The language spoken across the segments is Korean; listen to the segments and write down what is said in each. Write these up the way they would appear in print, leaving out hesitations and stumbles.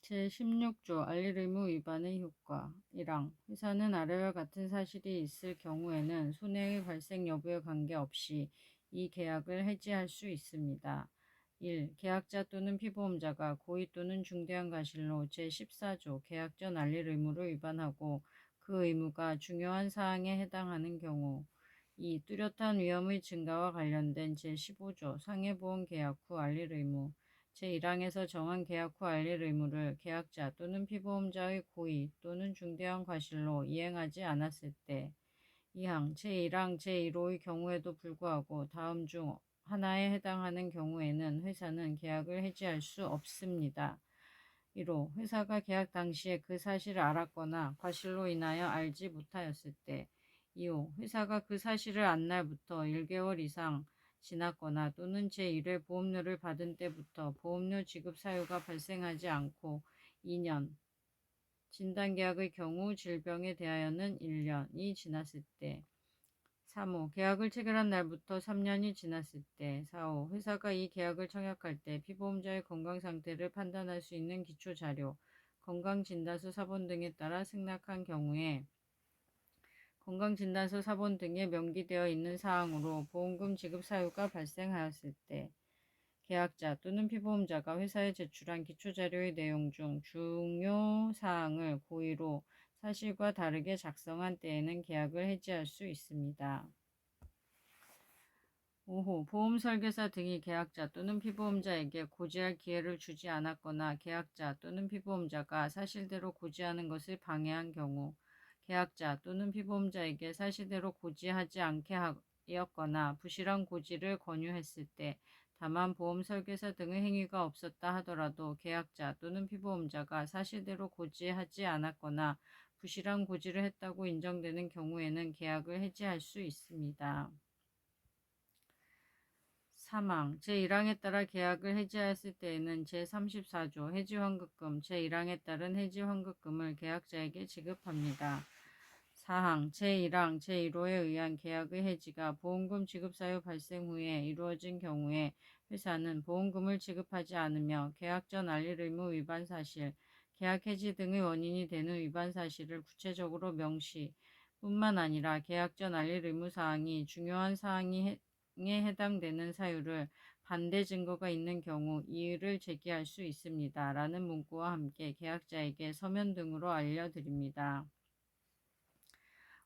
제16조 알리의무 위반의 효과 1항 회사는 아래와 같은 사실이 있을 경우에는 손해의 발생 여부에 관계없이 이 계약을 해지할 수 있습니다. 1. 계약자 또는 피보험자가 고의 또는 중대한 과실로 제14조 계약 전 알릴 의무를 위반하고 그 의무가 중요한 사항에 해당하는 경우 2. 뚜렷한 위험의 증가와 관련된 제15조 상해보험 계약 후 알릴 의무 제1항에서 정한 계약 후 알릴 의무를 계약자 또는 피보험자의 고의 또는 중대한 과실로 이행하지 않았을 때 2항 제1항 제1호의 경우에도 불구하고 다음 중 하나에 해당하는 경우에는 회사는 계약을 해지할 수 없습니다. 1호 회사가 계약 당시에 그 사실을 알았거나 과실로 인하여 알지 못하였을 때 2호 회사가 그 사실을 안 날부터 1개월 이상 지났거나 또는 제1회 보험료를 받은 때부터 보험료 지급 사유가 발생하지 않고 2년, 진단계약의 경우 질병에 대하여는 1년이 지났을 때 3호 계약을 체결한 날부터 3년이 지났을 때 4호 회사가 이 계약을 청약할 때 피보험자의 건강상태를 판단할 수 있는 기초자료, 건강진단서 사본 등에 따라 승낙한 경우에 건강진단서 사본 등에 명기되어 있는 사항으로 보험금 지급 사유가 발생하였을 때 계약자 또는 피보험자가 회사에 제출한 기초자료의 내용 중 중요 사항을 고의로 사실과 다르게 작성한 때에는 계약을 해지할 수 있습니다. 5호 보험설계사 등이 계약자 또는 피보험자에게 고지할 기회를 주지 않았거나 계약자 또는 피보험자가 사실대로 고지하는 것을 방해한 경우 계약자 또는 피보험자에게 사실대로 고지하지 않게 하였거나 부실한 고지를 권유했을 때 다만 보험설계사 등의 행위가 없었다 하더라도 계약자 또는 피보험자가 사실대로 고지하지 않았거나 부실한 고지를 했다고 인정되는 경우에는 계약을 해지할 수 있습니다. 사망 제1항에 따라 계약을 해지하였을 때에는 제34조 해지환급금 제1항에 따른 해지환급금을 계약자에게 지급합니다. 4항 제1항 제1호에 의한 계약의 해지가 보험금 지급 사유 발생 후에 이루어진 경우에 회사는 보험금을 지급하지 않으며 계약 전 알릴 의무 위반 사실, 계약 해지 등의 원인이 되는 위반 사실을 구체적으로 명시 뿐만 아니라 계약 전 알릴 의무 사항이 중요한 사항에 해당되는 사유를 반대 증거가 있는 경우 이의를 제기할 수 있습니다. 라는 문구와 함께 계약자에게 서면 등으로 알려드립니다.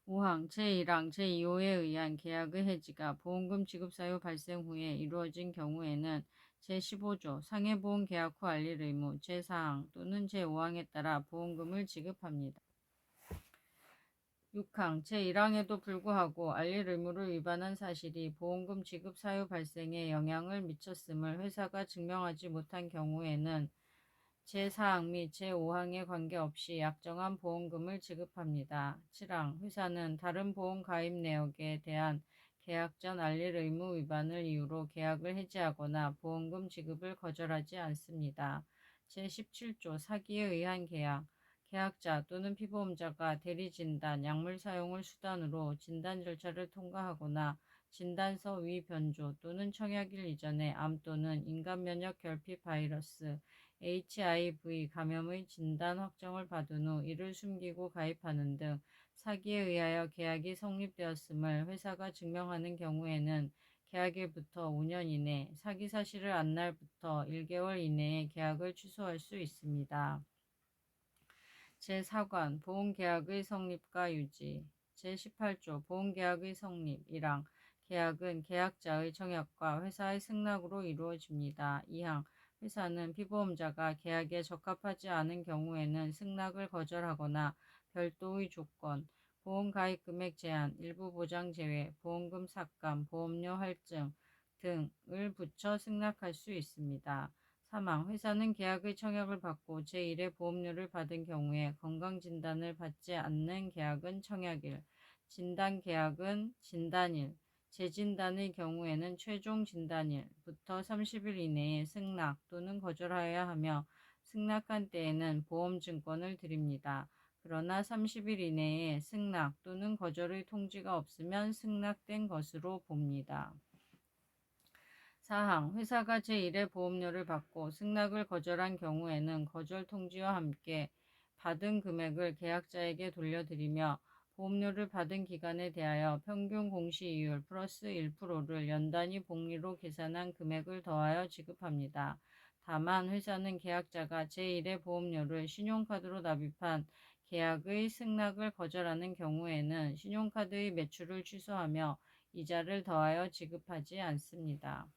5항 제1항 제2호에 의한 계약의 해지가 보험금 지급 사유 발생 후에 이루어진 경우에는 제15조 상해보험 계약 후 알릴 의무 제4항 또는 제5항에 따라 보험금을 지급합니다. 6항 제1항에도 불구하고 알릴 의무를 위반한 사실이 보험금 지급 사유 발생에 영향을 미쳤음을 회사가 증명하지 못한 경우에는 제4항 및 제5항에 관계없이 약정한 보험금을 지급합니다. 7항 회사는 다른 보험 가입 내역에 대한 계약 전 알릴 의무 위반을 이유로 계약을 해지하거나 보험금 지급을 거절하지 않습니다. 제17조 사기에 의한 계약 계약자 또는 피보험자가 대리진단, 약물 사용을 수단으로 진단 절차를 통과하거나 진단서 위 변조 또는 청약일 이전에 암 또는 인간면역 결핍 바이러스 HIV 감염의 진단 확정을 받은 후 이를 숨기고 가입하는 등 사기에 의하여 계약이 성립되었음을 회사가 증명하는 경우에는 계약일부터 5년 이내, 사기 사실을 안 날부터 1개월 이내에 계약을 취소할 수 있습니다. 제4관 보험계약의 성립과 유지 제18조 보험계약의 성립 1항 계약은 계약자의 청약과 회사의 승낙으로 이루어집니다. 2항 회사는 피보험자가 계약에 적합하지 않은 경우에는 승낙을 거절하거나 별도의 조건, 보험 가입 금액 제한, 일부 보장 제외, 보험금 삭감, 보험료 할증 등을 붙여 승낙할 수 있습니다. 사망 회사는 계약의 청약을 받고 제1회 보험료를 받은 경우에 건강진단을 받지 않는 계약은 청약일, 진단계약은 진단일, 재진단의 경우에는 최종 진단일부터 30일 이내에 승낙 또는 거절하여야 하며 승낙한 때에는 보험증권을 드립니다. 그러나 30일 이내에 승낙 또는 거절의 통지가 없으면 승낙된 것으로 봅니다. 사항, 회사가 제1의 보험료를 받고 승낙을 거절한 경우에는 거절 통지와 함께 받은 금액을 계약자에게 돌려드리며 보험료를 받은 기간에 대하여 평균 공시이율 플러스 1%를 연단위 복리로 계산한 금액을 더하여 지급합니다. 다만 회사는 계약자가 제1의 보험료를 신용카드로 납입한 계약의 승낙을 거절하는 경우에는 신용카드의 매출을 취소하며 이자를 더하여 지급하지 않습니다.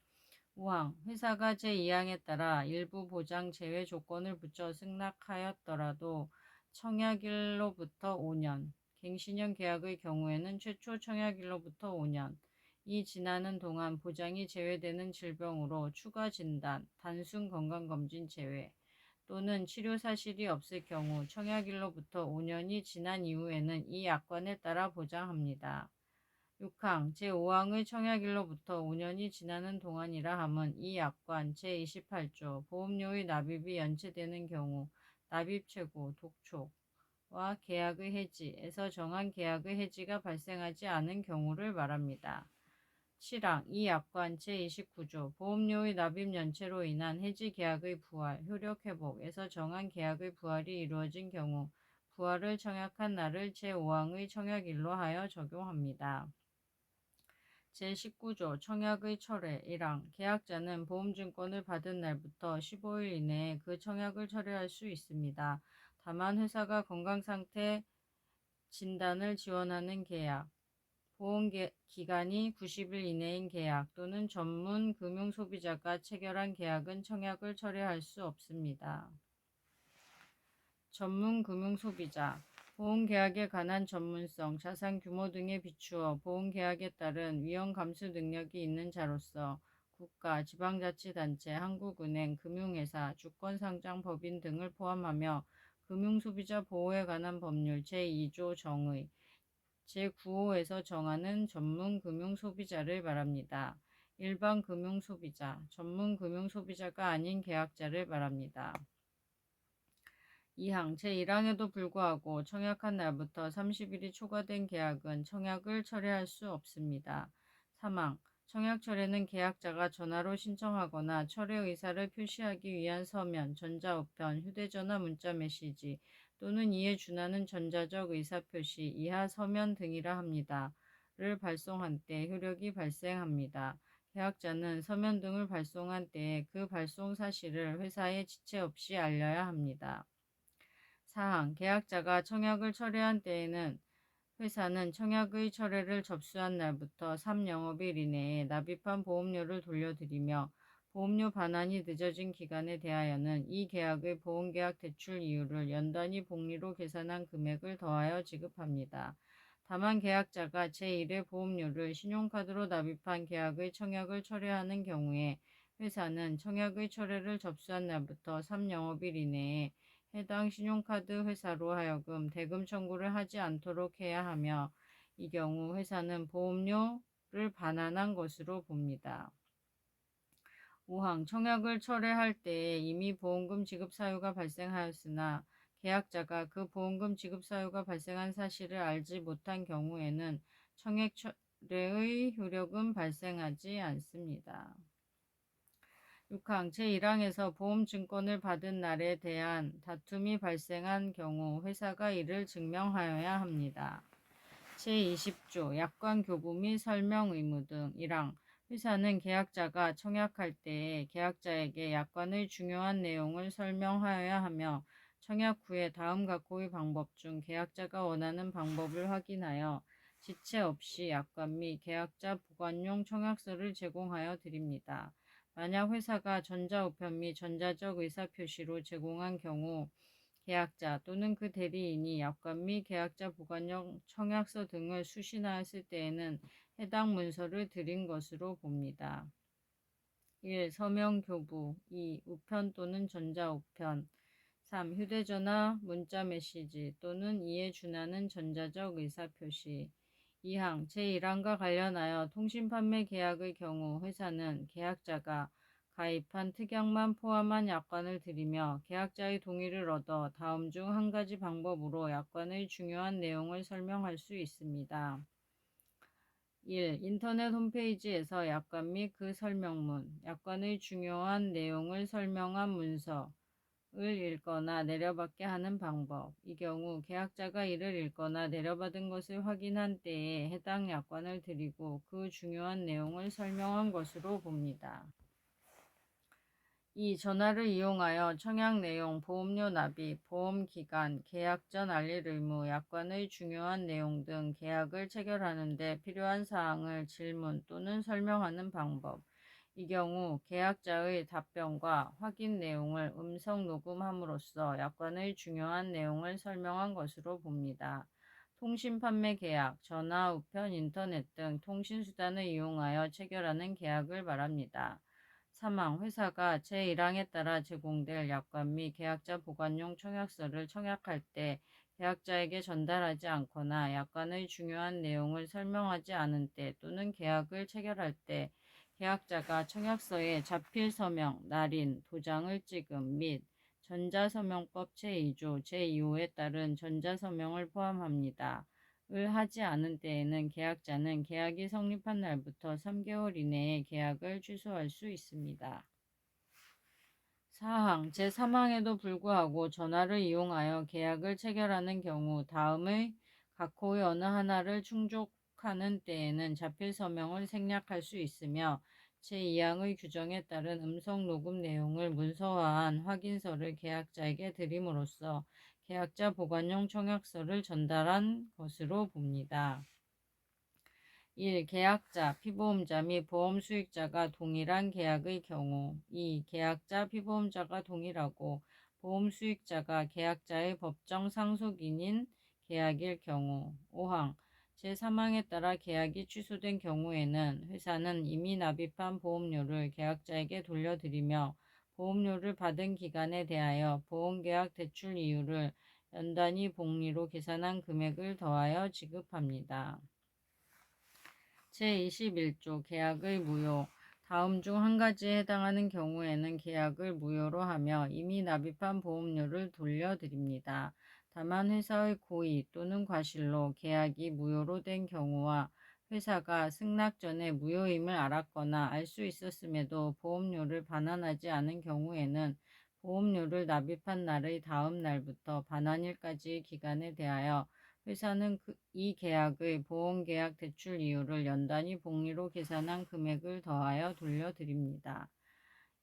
우항, 회사가 제2항에 따라 일부 보장 제외 조건을 붙여 승낙하였더라도 청약일로부터 5년, 갱신형 계약의 경우에는 최초 청약일로부터 5년, 이 지나는 동안 보장이 제외되는 질병으로 추가 진단, 단순 건강검진 제외, 또는 치료 사실이 없을 경우 청약일로부터 5년이 지난 이후에는 이 약관에 따라 보장합니다. 6항 제5항의 청약일로부터 5년이 지나는 동안이라 함은 이 약관 제28조 보험료의 납입이 연체되는 경우 납입 최고, 독촉과 계약의 해지에서 정한 계약의 해지가 발생하지 않은 경우를 말합니다. 7항 이 약관 제29조 보험료의 납입 연체로 인한 해지 계약의 부활, 효력 회복에서 정한 계약의 부활이 이루어진 경우 부활을 청약한 날을 제5항의 청약일로 하여 적용합니다. 제19조 청약의 철회 1항 계약자는 보험증권을 받은 날부터 15일 이내에 그 청약을 철회할 수 있습니다. 다만 회사가 건강상태 진단을 지원하는 계약, 보험기간이 90일 이내인 계약 또는 전문 금융소비자가 체결한 계약은 청약을 철회할 수 없습니다. 전문 금융소비자 보험계약에 관한 전문성, 자산 규모 등에 비추어 보험계약에 따른 위험 감수 능력이 있는 자로서 국가, 지방자치단체, 한국은행, 금융회사, 주권상장법인 등을 포함하며 금융소비자 보호에 관한 법률 제2조 정의 제9호에서 정하는 전문 금융소비자를 말합니다. 일반 금융소비자, 전문 금융소비자가 아닌 계약자를 말합니다. 2항 제1항에도 불구하고 청약한 날부터 30일이 초과된 계약은 청약을 철회할 수 없습니다. 3항 청약 철회는 계약자가 전화로 신청하거나 철회 의사를 표시하기 위한 서면, 전자우편, 휴대전화 문자메시지 또는 이에 준하는 전자적 의사표시, 이하 서면 등이라 합니다. 를 발송한 때 효력이 발생합니다. 계약자는 서면 등을 발송한 때에 그 발송 사실을 회사에 지체 없이 알려야 합니다. 4항 계약자가 청약을 철회한 때에는 회사는 청약의 철회를 접수한 날부터 3영업일 이내에 납입한 보험료를 돌려드리며 보험료 반환이 늦어진 기간에 대하여는 이 계약의 보험계약 대출 이율을 연단위 복리로 계산한 금액을 더하여 지급합니다. 다만 계약자가 제1의 보험료를 신용카드로 납입한 계약의 청약을 철회하는 경우에 회사는 청약의 철회를 접수한 날부터 3영업일 이내에 해당 신용카드 회사로 하여금 대금 청구를 하지 않도록 해야 하며 이 경우 회사는 보험료를 반환한 것으로 봅니다. 5항 청약을 철회할 때에 이미 보험금 지급 사유가 발생하였으나 계약자가 그 보험금 지급 사유가 발생한 사실을 알지 못한 경우에는 청약 철회의 효력은 발생하지 않습니다. 6항 제1항에서 보험증권을 받은 날에 대한 다툼이 발생한 경우 회사가 이를 증명하여야 합니다. 제20조 약관교부 및 설명 의무 등 1항 회사는 계약자가 청약할 때에 계약자에게 약관의 중요한 내용을 설명하여야 하며 청약 후에 다음 각호의 방법 중 계약자가 원하는 방법을 확인하여 지체 없이 약관 및 계약자 보관용 청약서를 제공하여 드립니다. 만약 회사가 전자우편 및 전자적 의사표시로 제공한 경우 계약자 또는 그 대리인이 약관 및 계약자 보관용 청약서 등을 수신하였을 때에는 해당 문서를 드린 것으로 봅니다. 1. 서명 교부 2. 우편 또는 전자우편 3. 휴대전화 문자메시지 또는 이에 준하는 전자적 의사표시 2항 제1항과 관련하여 통신판매 계약의 경우 회사는 계약자가 가입한 특약만 포함한 약관을 드리며 계약자의 동의를 얻어 다음 중 한 가지 방법으로 약관의 중요한 내용을 설명할 수 있습니다. 1. 인터넷 홈페이지에서 약관 및 그 설명문, 약관의 중요한 내용을 설명한 문서를 읽거나 내려받게 하는 방법. 이 경우 계약자가 이를 읽거나 내려받은 것을 확인한 때에 해당 약관을 드리고 그 중요한 내용을 설명한 것으로 봅니다. 2. 전화를 이용하여 청약 내용, 보험료 납입, 보험기간, 계약 전 알릴 의무, 약관의 중요한 내용 등 계약을 체결하는 데 필요한 사항을 질문 또는 설명하는 방법. 이 경우 계약자의 답변과 확인 내용을 음성 녹음함으로써 약관의 중요한 내용을 설명한 것으로 봅니다. 통신 판매 계약, 전화, 우편, 인터넷 등 통신수단을 이용하여 체결하는 계약을 말합니다. 사망, 회사가 제1항에 따라 제공될 약관 및 계약자 보관용 청약서를 청약할 때 계약자에게 전달하지 않거나 약관의 중요한 내용을 설명하지 않은 때 또는 계약을 체결할 때 계약자가 청약서에 자필 서명, 날인, 도장을 찍음 및 전자서명법 제2조 제2호에 따른 전자서명을 포함합니다. 을 하지 않은 때에는 계약자는 계약이 성립한 날부터 3개월 이내에 계약을 취소할 수 있습니다. 사항 제3항에도 불구하고 전화를 이용하여 계약을 체결하는 경우 다음의 각호의 어느 하나를 충족하는 때에는 자필 서명을 생략할 수 있으며 제2항의 규정에 따른 음성 녹음 내용을 문서화한 확인서를 계약자에게 드림으로써 계약자 보관용 청약서를 전달한 것으로 봅니다. 1. 계약자, 피보험자 및 보험수익자가 동일한 계약의 경우 2. 계약자, 피보험자가 동일하고 보험수익자가 계약자의 법정 상속인인 계약일 경우 5항 제3항에 따라 계약이 취소된 경우에는 회사는 이미 납입한 보험료를 계약자에게 돌려드리며 보험료를 받은 기간에 대하여 보험계약 대출 이율을 연단위 복리로 계산한 금액을 더하여 지급합니다. 제21조 계약의 무효 다음 중 한 가지에 해당하는 경우에는 계약을 무효로 하며 이미 납입한 보험료를 돌려드립니다. 다만 회사의 고의 또는 과실로 계약이 무효로 된 경우와 회사가 승낙 전에 무효임을 알았거나 알 수 있었음에도 보험료를 반환하지 않은 경우에는 보험료를 납입한 날의 다음 날부터 반환일까지의 기간에 대하여 회사는 이 계약의 보험계약 대출 이율을 연단위 복리로 계산한 금액을 더하여 돌려드립니다.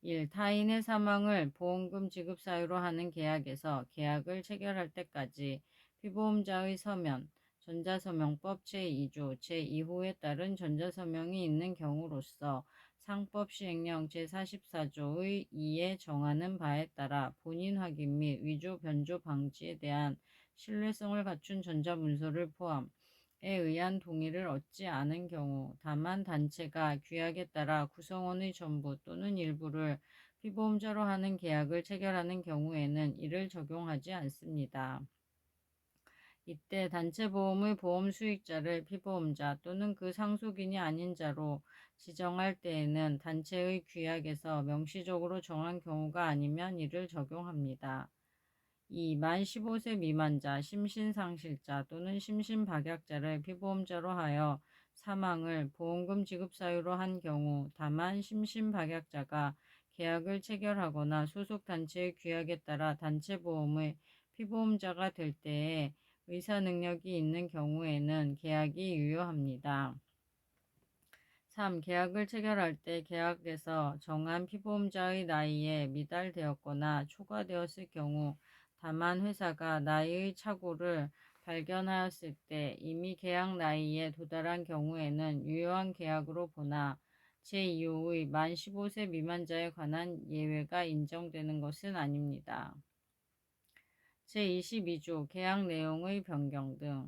1. 타인의 사망을 보험금 지급 사유로 하는 계약에서 계약을 체결할 때까지 피보험자의 서면, 전자서명법 제2조 제2호에 따른 전자서명이 있는 경우로서 상법 시행령 제44조의 2에 정하는 바에 따라 본인 확인 및 위조 변조 방지에 대한 신뢰성을 갖춘 전자문서를 포함에 의한 동의를 얻지 않은 경우 다만 단체가 규약에 따라 구성원의 전부 또는 일부를 피보험자로 하는 계약을 체결하는 경우에는 이를 적용하지 않습니다. 이때 단체보험의 보험수익자를 피보험자 또는 그 상속인이 아닌 자로 지정할 때에는 단체의 규약에서 명시적으로 정한 경우가 아니면 이를 적용합니다. 2. 만 15세 미만자, 심신상실자 또는 심신박약자를 피보험자로 하여 사망을 보험금 지급 사유로 한 경우 다만 심신박약자가 계약을 체결하거나 소속 단체의 규약에 따라 단체보험의 피보험자가 될 때에 의사 능력이 있는 경우에는 계약이 유효합니다. 3. 계약을 체결할 때 계약에서 정한 피보험자의 나이에 미달되었거나 초과되었을 경우 다만 회사가 나이의 착오를 발견하였을 때 이미 계약 나이에 도달한 경우에는 유효한 계약으로 보나 제2호의 만 15세 미만자에 관한 예외가 인정되는 것은 아닙니다. 제22조 계약 내용의 변경 등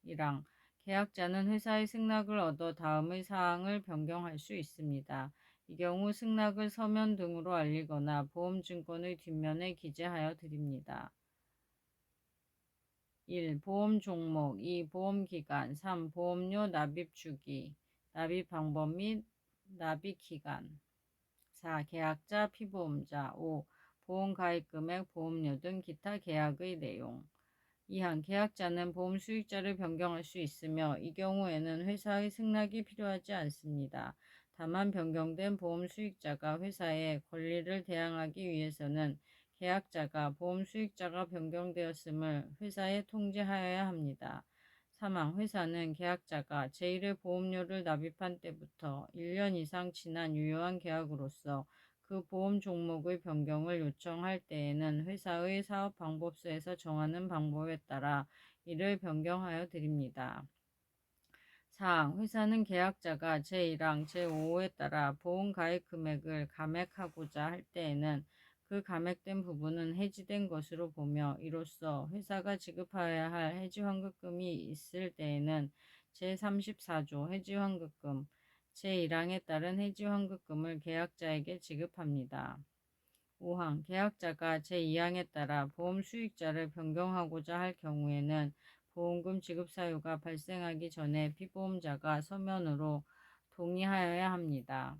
1항 계약자는 회사의 승낙을 얻어 다음의 사항을 변경할 수 있습니다. 이 경우 승낙을 서면 등으로 알리거나 보험증권의 뒷면에 기재하여 드립니다. 1. 보험 종목 2. 보험기간 3. 보험료 납입 주기 납입 방법 및 납입 기간 4. 계약자 피보험자 5. 보험가입금액 보험료 등 기타 계약의 내용 2항 계약자는 보험 수익자를 변경할 수 있으며 이 경우에는 회사의 승낙이 필요하지 않습니다. 다만 변경된 보험 수익자가 회사의 권리를 대항하기 위해서는 계약자가 보험 수익자가 변경되었음을 회사에 통지하여야 합니다. 3항 회사는 계약자가 제1의 보험료를 납입한 때부터 1년 이상 지난 유효한 계약으로서 그 보험 종목의 변경을 요청할 때에는 회사의 사업방법서에서 정하는 방법에 따라 이를 변경하여 드립니다. 4항 회사는 계약자가 제1항 제5호에 따라 보험 가입 금액을 감액하고자 할 때에는 그 감액된 부분은 해지된 것으로 보며 이로써 회사가 지급하여야 할 해지환급금이 있을 때에는 제34조 해지환급금 제1항에 따른 해지환급금을 계약자에게 지급합니다. 5항 계약자가 제2항에 따라 보험 수익자를 변경하고자 할 경우에는 보험금 지급 사유가 발생하기 전에 피보험자가 서면으로 동의하여야 합니다.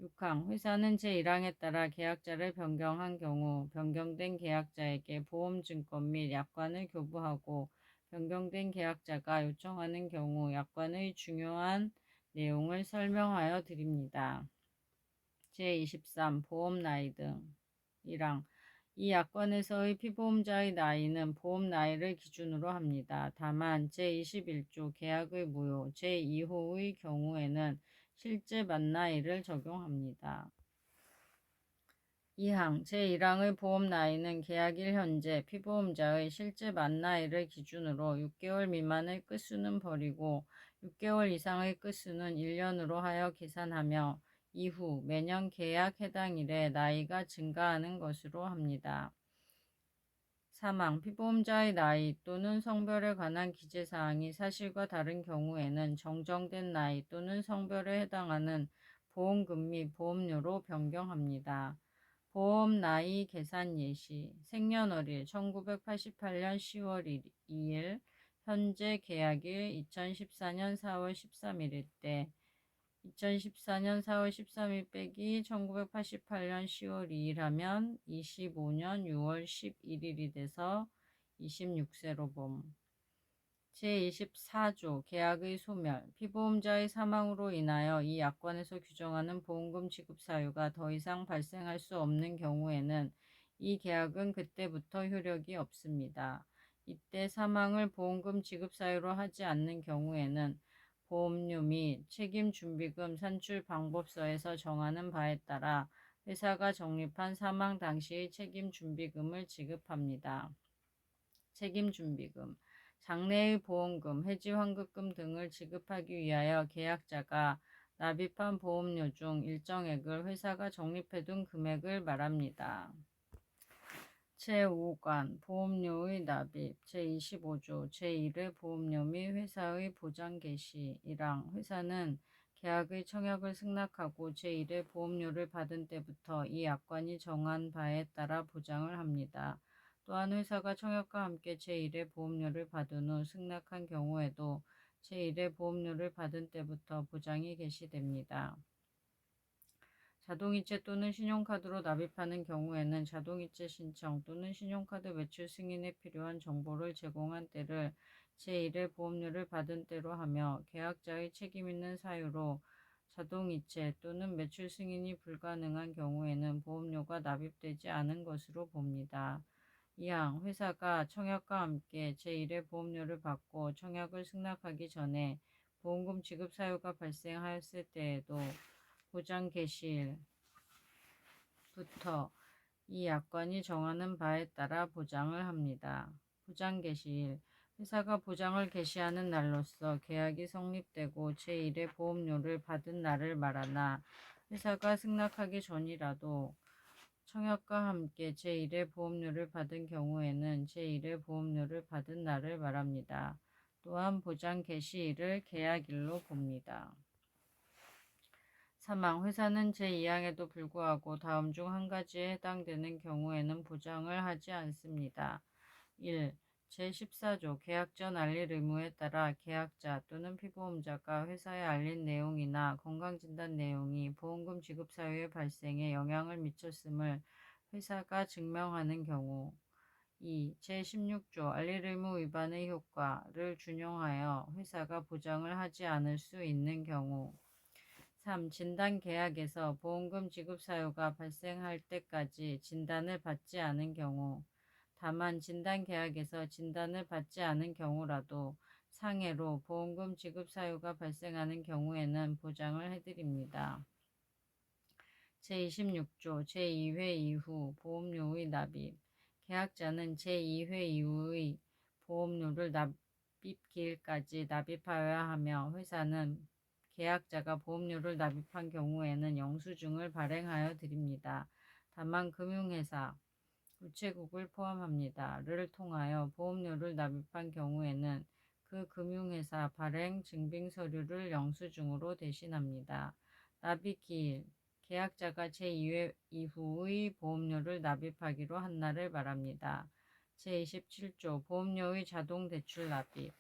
6항 회사는 제1항에 따라 계약자를 변경한 경우 변경된 계약자에게 보험증권 및 약관을 교부하고 변경된 계약자가 요청하는 경우 약관의 중요한 내용을 설명하여 드립니다. 제23 보험 나이 등 1항 이 약관에서의 피보험자의 나이는 보험 나이를 기준으로 합니다. 다만 제21조 계약의 무효 제2호의 경우에는 실제 만나이를 적용합니다. 2항 제1항의 보험 나이는 계약일 현재 피보험자의 실제 만나이를 기준으로 6개월 미만의 끝수는 버리고 6개월 이상의 끝수는 1년으로 하여 계산하며 이후 매년 계약 해당 일에 나이가 증가하는 것으로 합니다. 3항 피보험자의 나이 또는 성별에 관한 기재사항이 사실과 다른 경우에는 정정된 나이 또는 성별에 해당하는 보험금 및 보험료로 변경합니다. 보험 나이 계산 예시 생년월일 1988년 10월 2일 현재 계약일 2014년 4월 13일일 때 2014년 4월 13일 빼기 1988년 10월 2일 하면 25년 6월 11일이 돼서 26세로 봄. 제24조 계약의 소멸 피보험자의 사망으로 인하여 이 약관에서 규정하는 보험금 지급 사유가 더 이상 발생할 수 없는 경우에는 이 계약은 그때부터 효력이 없습니다. 이때 사망을 보험금 지급 사유로 하지 않는 경우에는 보험료 및 책임준비금 산출 방법서에서 정하는 바에 따라 회사가 적립한 사망 당시의 책임준비금을 지급합니다. 책임준비금 장래의 보험금, 해지환급금 등을 지급하기 위하여 계약자가 납입한 보험료 중 일정액을 회사가 적립해둔 금액을 말합니다. 제5관 보험료의 납입 제25조 제1회 보험료 및 회사의 보장 개시 1항 회사는 계약의 청약을 승낙하고 제1회 보험료를 받은 때부터 이 약관이 정한 바에 따라 보장을 합니다. 또한 회사가 청약과 함께 제1회 보험료를 받은 후 승낙한 경우에도 제1회 보험료를 받은 때부터 보장이 개시됩니다. 자동이체 또는 신용카드로 납입하는 경우에는 자동이체 신청 또는 신용카드 매출 승인에 필요한 정보를 제공한 때를 제1회 보험료를 받은 때로 하며 계약자의 책임있는 사유로 자동이체 또는 매출 승인이 불가능한 경우에는 보험료가 납입되지 않은 것으로 봅니다. 2항 회사가 청약과 함께 제1회 보험료를 받고 청약을 승낙하기 전에 보험금 지급 사유가 발생하였을 때에도 보장 개시일부터 이 약관이 정하는 바에 따라 보장을 합니다. 보장 개시일 회사가 보장을 개시하는 날로서 계약이 성립되고 제1회 보험료를 받은 날을 말하나 회사가 승낙하기 전이라도 청약과 함께 제1회 보험료를 받은 경우에는 제1회 보험료를 받은 날을 말합니다. 또한 보장 개시일을 계약일로 봅니다. 사망 회사는 제2항에도 불구하고 다음 중 한 가지에 해당되는 경우에는 보장을 하지 않습니다. 1. 제14조 계약 전 알릴 의무에 따라 계약자 또는 피보험자가 회사에 알린 내용이나 건강진단 내용이 보험금 지급 사유의 발생에 영향을 미쳤음을 회사가 증명하는 경우 제16조 알리의무 위반의 효과를 준용하여 회사가 보장을 하지 않을 수 있는 경우. 3. 진단계약에서 보험금 지급 사유가 발생할 때까지 진단을 받지 않은 경우. 다만 진단계약에서 진단을 받지 않은 경우라도 상해로 보험금 지급 사유가 발생하는 경우에는 보장을 해드립니다. 제26조 제2회 이후 보험료의 납입. 계약자는 제2회 이후의 보험료를 납입기일까지 납입하여야 하며 회사는 계약자가 보험료를 납입한 경우에는 영수증을 발행하여 드립니다. 다만 금융회사, 우체국을 포함합니다. 를 통하여 보험료를 납입한 경우에는 그 금융회사 발행 증빙서류를 영수증으로 대신합니다. 납입기일, 계약자가 제2회 이후의 보험료를 납입하기로 한 날을 말합니다. 제27조 보험료의 자동 대출 납입.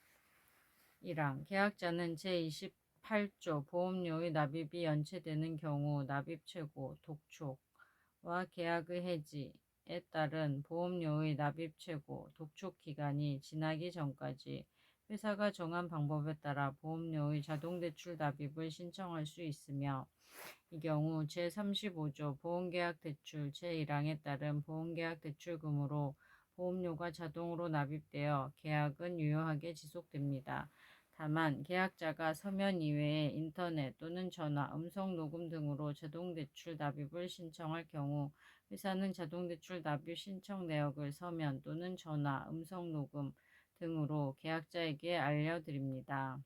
1항 계약자는 제28조 보험료의 납입이 연체되는 경우 납입 최고, 독촉과 계약의 해지에 따른 보험료의 납입 최고, 독촉 기간이 지나기 전까지 회사가 정한 방법에 따라 보험료의 자동 대출 납입을 신청할 수 있으며 이 경우 제35조 보험계약 대출 제1항에 따른 보험계약 대출금으로 보험료가 자동으로 납입되어 계약은 유효하게 지속됩니다. 다만 계약자가 서면 이외에 인터넷 또는 전화, 음성 녹음 등으로 자동대출 납입을 신청할 경우 회사는 자동대출 납입 신청 내역을 서면 또는 전화, 음성 녹음 등으로 계약자에게 알려드립니다.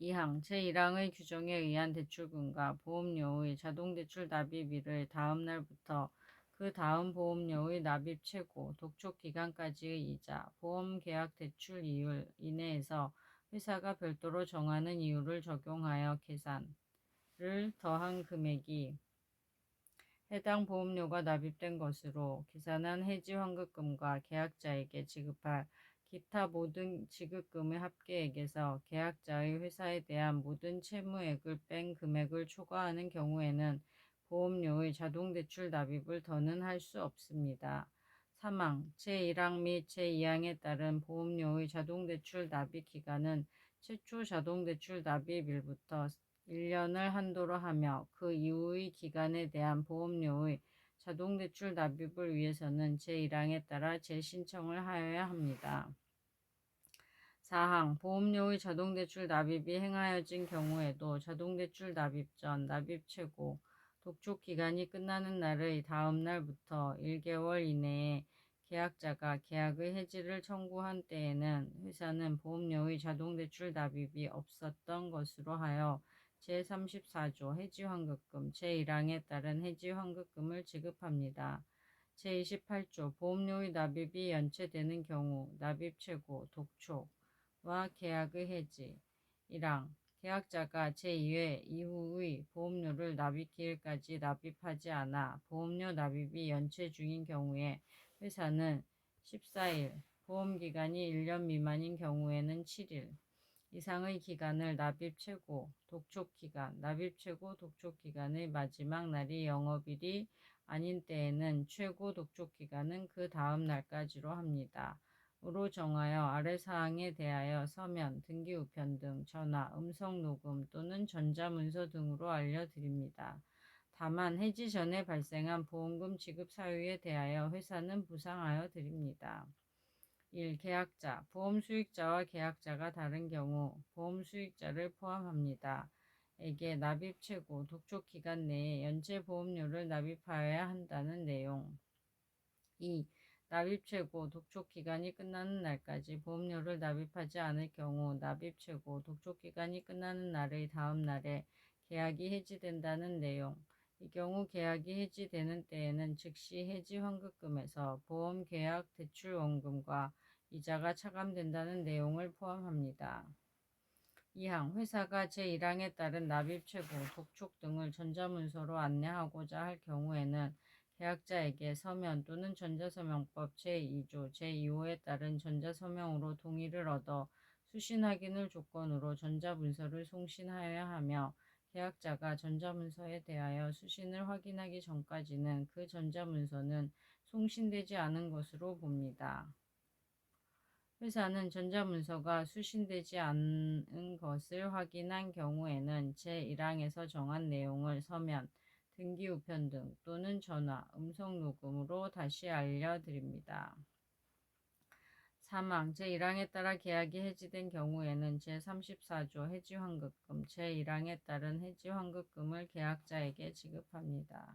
2항 제1항의 규정에 의한 대출금과 보험료의 자동대출 납입일을 다음 날부터 그 다음 보험료의 납입 최고, 독촉 기간까지의 이자, 보험계약 대출 이율 이내에서 회사가 별도로 정하는 이율을 적용하여 계산을 더한 금액이 해당 보험료가 납입된 것으로 계산한 해지환급금과 계약자에게 지급할 기타 모든 지급금의 합계액에서 계약자의 회사에 대한 모든 채무액을 뺀 금액을 초과하는 경우에는 보험료의 자동대출 납입을 더는 할 수 없습니다. 3항 제1항 및 제2항에 따른 보험료의 자동대출 납입 기간은 최초 자동대출 납입일부터 1년을 한도로 하며 그 이후의 기간에 대한 보험료의 자동대출 납입을 위해서는 제1항에 따라 재신청을 하여야 합니다. 4항 보험료의 자동대출 납입이 행하여진 경우에도 자동대출 납입 전 납입 최고, 독촉 기간이 끝나는 날의 다음 날부터 1개월 이내에 계약자가 계약의 해지를 청구한 때에는 회사는 보험료의 자동대출 납입이 없었던 것으로 하여 제34조 해지환급금 제1항에 따른 해지환급금을 지급합니다. 제28조 보험료의 납입이 연체되는 경우 납입 최고, 독촉과 계약의 해지. 1항 계약자가 제2회 이후의 보험료를 납입기일까지 납입하지 않아 보험료 납입이 연체 중인 경우에 회사는 14일, 보험기간이 1년 미만인 경우에는 7일 이상의 기간을 납입 최고, 독촉 기간, 납입 최고, 독촉 기간의 마지막 날이 영업일이 아닌 때에는 최고 독촉 기간은 그 다음 날까지로 합니다. 으로 정하여 아래 사항에 대하여 서면, 등기 우편 등 전화, 음성 녹음 또는 전자문서 등으로 알려드립니다. 다만 해지 전에 발생한 보험금 지급 사유에 대하여 회사는 보상하여 드립니다. 1. 계약자, 보험 수익자와 계약자가 다른 경우 보험 수익자를 포함합니다. 에게 납입 최고, 독촉 기간 내에 연체 보험료를 납입하여야 한다는 내용. 2. 납입 최고, 독촉 기간이 끝나는 날까지 보험료를 납입하지 않을 경우 납입 최고, 독촉 기간이 끝나는 날의 다음 날에 계약이 해지된다는 내용. 이 경우 계약이 해지되는 때에는 즉시 해지 환급금에서 보험 계약 대출 원금과 이자가 차감된다는 내용을 포함합니다. 2항 회사가 제1항에 따른 납입 최고, 독촉 등을 전자문서로 안내하고자 할 경우에는 계약자에게 서면 또는 전자서명법 제2조 제2호에 따른 전자서명으로 동의를 얻어 수신 확인을 조건으로 전자문서를 송신하여야 하며 계약자가 전자문서에 대하여 수신을 확인하기 전까지는 그 전자문서는 송신되지 않은 것으로 봅니다. 회사는 전자문서가 수신되지 않은 것을 확인한 경우에는 제1항에서 정한 내용을 서면, 등기우편 등 또는 전화, 음성녹음으로 다시 알려드립니다. 3항 제1항에 따라 계약이 해지된 경우에는 제34조 해지환급금 제1항에 따른 해지환급금을 계약자에게 지급합니다.